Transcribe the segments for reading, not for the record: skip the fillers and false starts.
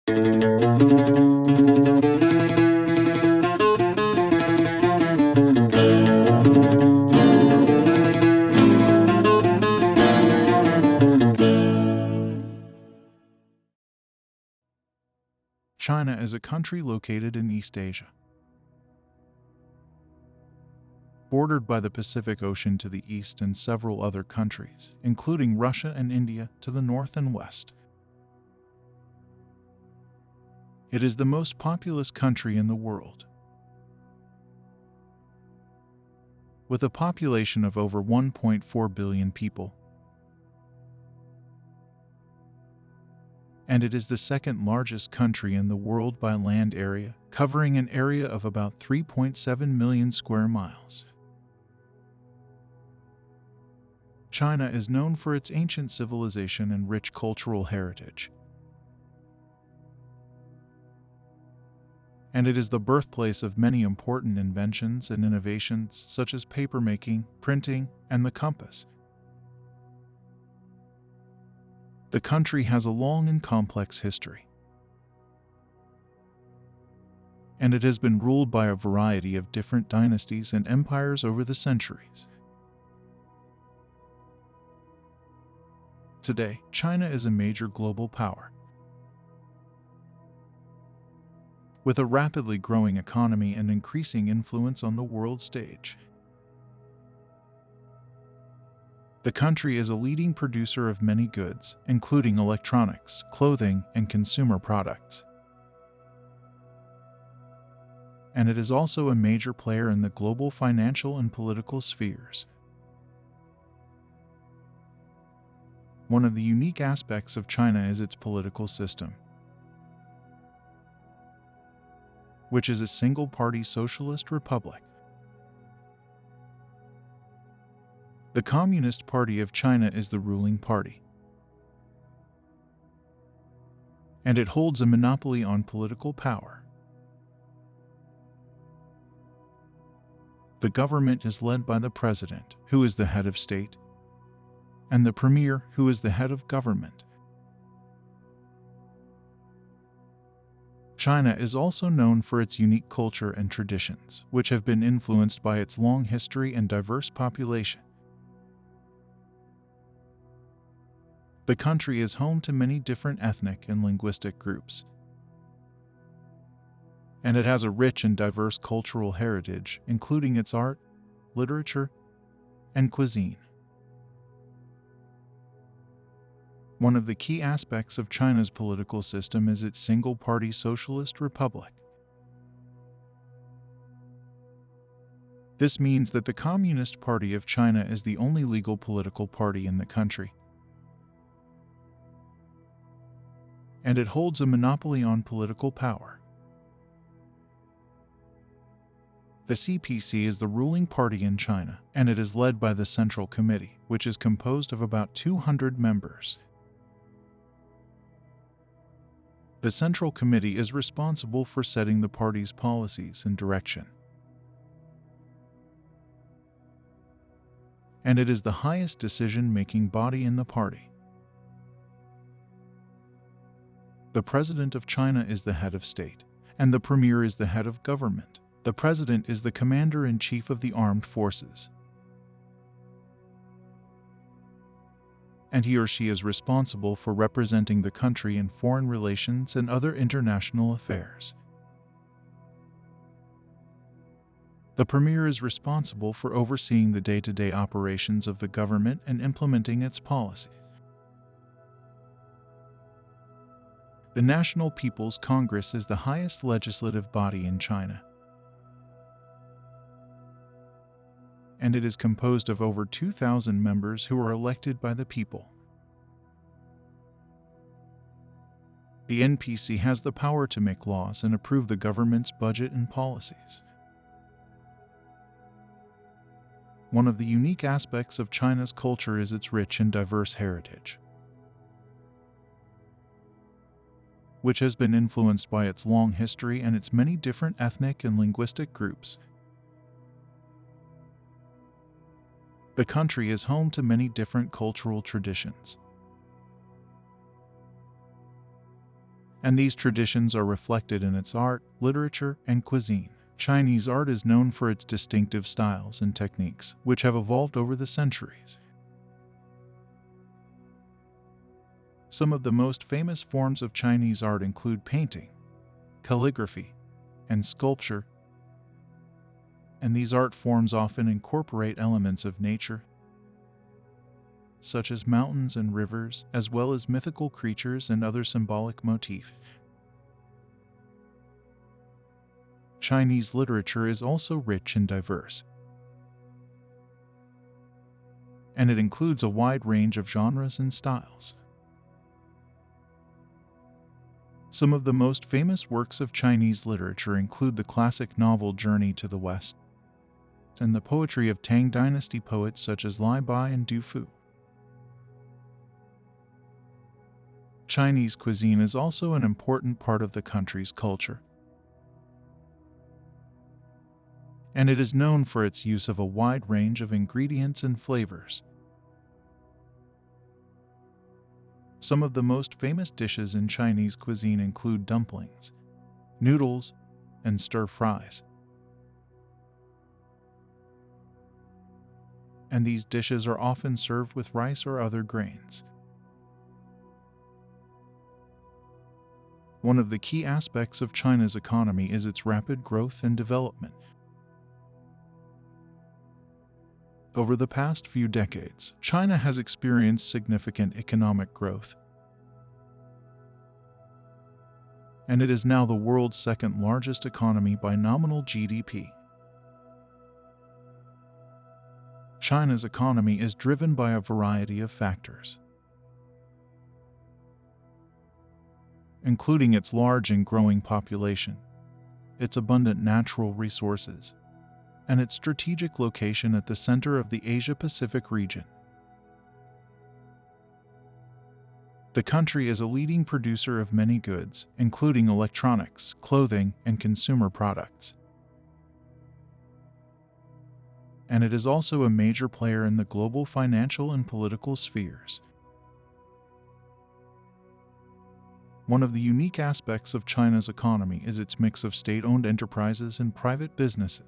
China is a country located in East Asia, bordered by the Pacific Ocean to the east and several other countries, including Russia and India, to the north and west. It is the most populous country in the world, with a population of over 1.4 billion people, and it is the second largest country in the world by land area, covering an area of about 3.7 million square miles. China is known for its ancient civilization and rich cultural heritage, and it is the birthplace of many important inventions and innovations such as papermaking, printing, and the compass. The country has a long and complex history, and it has been ruled by a variety of different dynasties and empires over the centuries. Today, China is a major global power, with a rapidly growing economy and increasing influence on the world stage. The country is a leading producer of many goods, including electronics, clothing, and consumer products. And it is also a major player in the global financial and political spheres. One of the unique aspects of China is its political system, which is a single-party socialist republic. The Communist Party of China is the ruling party, and it holds a monopoly on political power. The government is led by the president, who is the head of state, and the premier, who is the head of government. China is also known for its unique culture and traditions, which have been influenced by its long history and diverse population. The country is home to many different ethnic and linguistic groups, and it has a rich and diverse cultural heritage, including its art, literature, and cuisine. One of the key aspects of China's political system is its single-party socialist republic. This means that the Communist Party of China is the only legal political party in the country, and it holds a monopoly on political power. The CPC is the ruling party in China, and it is led by the Central Committee, which is composed of about 200 members. The Central Committee is responsible for setting the party's policies and direction, and it is the highest decision-making body in the party. The President of China is the head of state, and the Premier is the head of government. The President is the Commander-in-Chief of the Armed Forces, and he or she is responsible for representing the country in foreign relations and other international affairs. The Premier is responsible for overseeing the day-to-day operations of the government and implementing its policies. The National People's Congress is the highest legislative body in China, and it is composed of over 2,000 members who are elected by the people. The NPC has the power to make laws and approve the government's budget and policies. One of the unique aspects of China's culture is its rich and diverse heritage, which has been influenced by its long history and its many different ethnic and linguistic groups. The country is home to many different cultural traditions, and these traditions are reflected in its art, literature, and cuisine. Chinese art is known for its distinctive styles and techniques, which have evolved over the centuries. Some of the most famous forms of Chinese art include painting, calligraphy, and sculpture, and these art forms often incorporate elements of nature, such as mountains and rivers, as well as mythical creatures and other symbolic motifs. Chinese literature is also rich and diverse, and it includes a wide range of genres and styles. Some of the most famous works of Chinese literature include the classic novel Journey to the West and the poetry of Tang Dynasty poets such as Li Bai and Du Fu. Chinese cuisine is also an important part of the country's culture, and it is known for its use of a wide range of ingredients and flavors. Some of the most famous dishes in Chinese cuisine include dumplings, noodles, and stir-fries. And these dishes are often served with rice or other grains. One of the key aspects of China's economy is its rapid growth and development. Over the past few decades, China has experienced significant economic growth, and it is now the world's second largest economy by nominal GDP. China's economy is driven by a variety of factors, including its large and growing population, its abundant natural resources, and its strategic location at the center of the Asia-Pacific region. The country is a leading producer of many goods, including electronics, clothing, and consumer products. And it is also a major player in the global financial and political spheres. One of the unique aspects of China's economy is its mix of state-owned enterprises and private businesses.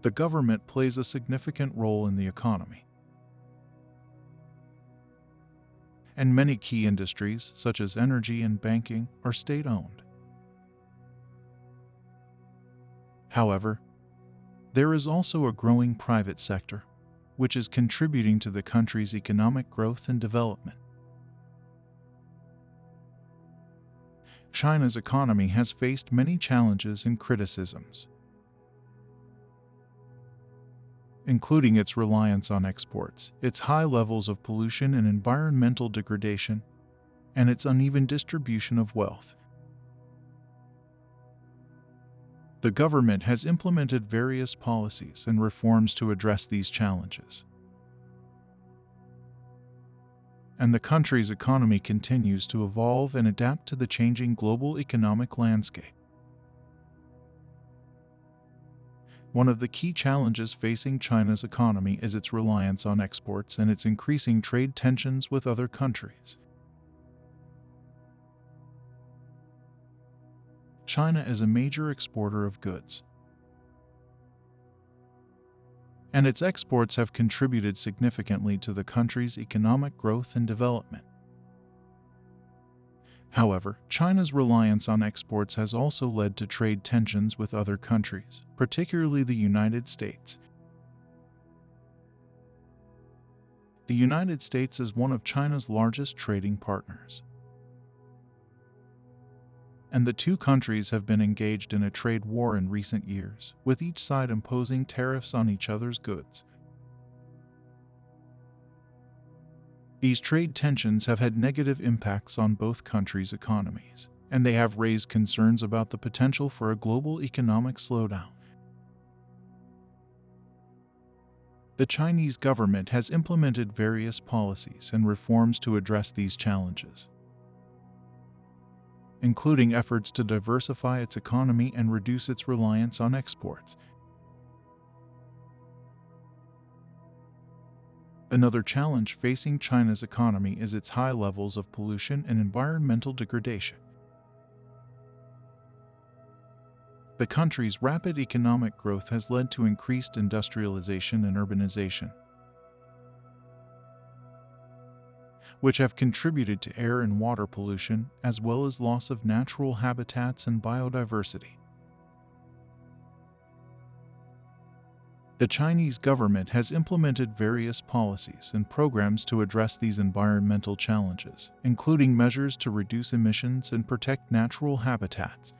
The government plays a significant role in the economy, and many key industries, such as energy and banking, are state-owned. However, there is also a growing private sector, which is contributing to the country's economic growth and development. China's economy has faced many challenges and criticisms, including its reliance on exports, its high levels of pollution and environmental degradation, and its uneven distribution of wealth. The government has implemented various policies and reforms to address these challenges, and the country's economy continues to evolve and adapt to the changing global economic landscape. One of the key challenges facing China's economy is its reliance on exports and its increasing trade tensions with other countries. China is a major exporter of goods, and its exports have contributed significantly to the country's economic growth and development. However, China's reliance on exports has also led to trade tensions with other countries, particularly the United States. The United States is one of China's largest trading partners, and the two countries have been engaged in a trade war in recent years, with each side imposing tariffs on each other's goods. These trade tensions have had negative impacts on both countries' economies, and they have raised concerns about the potential for a global economic slowdown. The Chinese government has implemented various policies and reforms to address these challenges, including efforts to diversify its economy and reduce its reliance on exports. Another challenge facing China's economy is its high levels of pollution and environmental degradation. The country's rapid economic growth has led to increased industrialization and urbanization, which have contributed to air and water pollution, as well as loss of natural habitats and biodiversity. The Chinese government has implemented various policies and programs to address these environmental challenges, including measures to reduce emissions and protect natural habitats.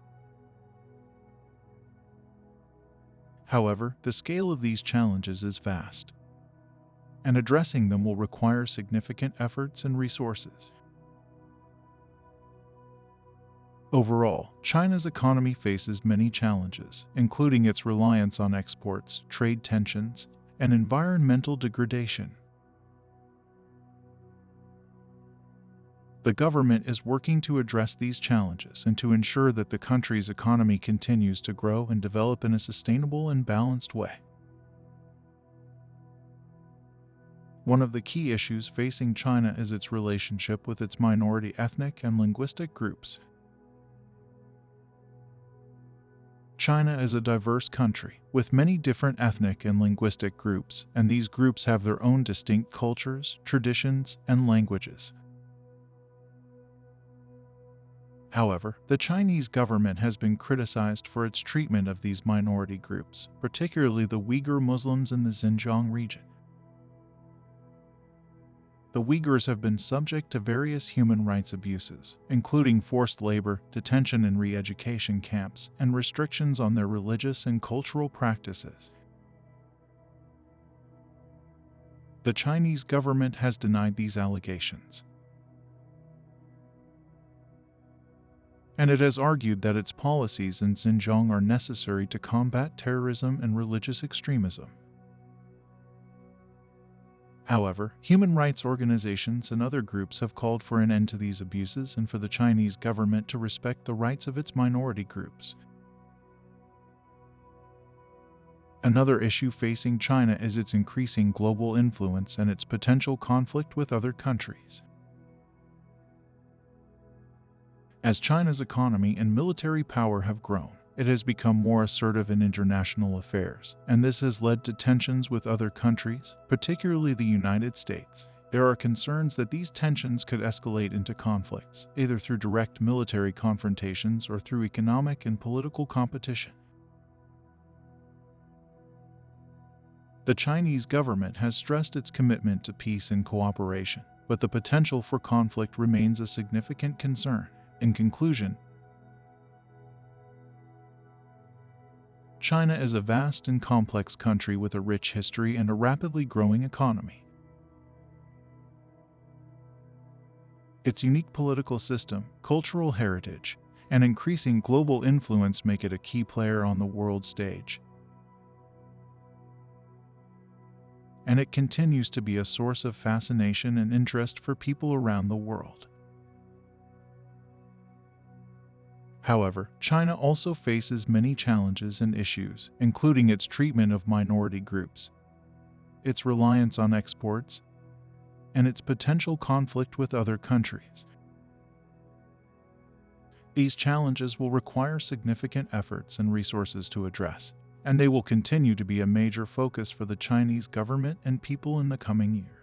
However, the scale of these challenges is vast, and addressing them will require significant efforts and resources. Overall, China's economy faces many challenges, including its reliance on exports, trade tensions, and environmental degradation. The government is working to address these challenges and to ensure that the country's economy continues to grow and develop in a sustainable and balanced way. One of the key issues facing China is its relationship with its minority ethnic and linguistic groups. China is a diverse country with many different ethnic and linguistic groups, and these groups have their own distinct cultures, traditions, and languages. However, the Chinese government has been criticized for its treatment of these minority groups, particularly the Uyghur Muslims in the Xinjiang region. The Uyghurs have been subject to various human rights abuses, including forced labor, detention in re-education camps, and restrictions on their religious and cultural practices. The Chinese government has denied these allegations, and it has argued that its policies in Xinjiang are necessary to combat terrorism and religious extremism. However, human rights organizations and other groups have called for an end to these abuses and for the Chinese government to respect the rights of its minority groups. Another issue facing China is its increasing global influence and its potential conflict with other countries. As China's economy and military power have grown, it has become more assertive in international affairs, and this has led to tensions with other countries, particularly the United States. There are concerns that these tensions could escalate into conflicts, either through direct military confrontations or through economic and political competition. The Chinese government has stressed its commitment to peace and cooperation, but the potential for conflict remains a significant concern. In conclusion, China is a vast and complex country with a rich history and a rapidly growing economy. Its unique political system, cultural heritage, and increasing global influence make it a key player on the world stage. And it continues to be a source of fascination and interest for people around the world. However, China also faces many challenges and issues, including its treatment of minority groups, its reliance on exports, and its potential conflict with other countries. These challenges will require significant efforts and resources to address, and they will continue to be a major focus for the Chinese government and people in the coming years.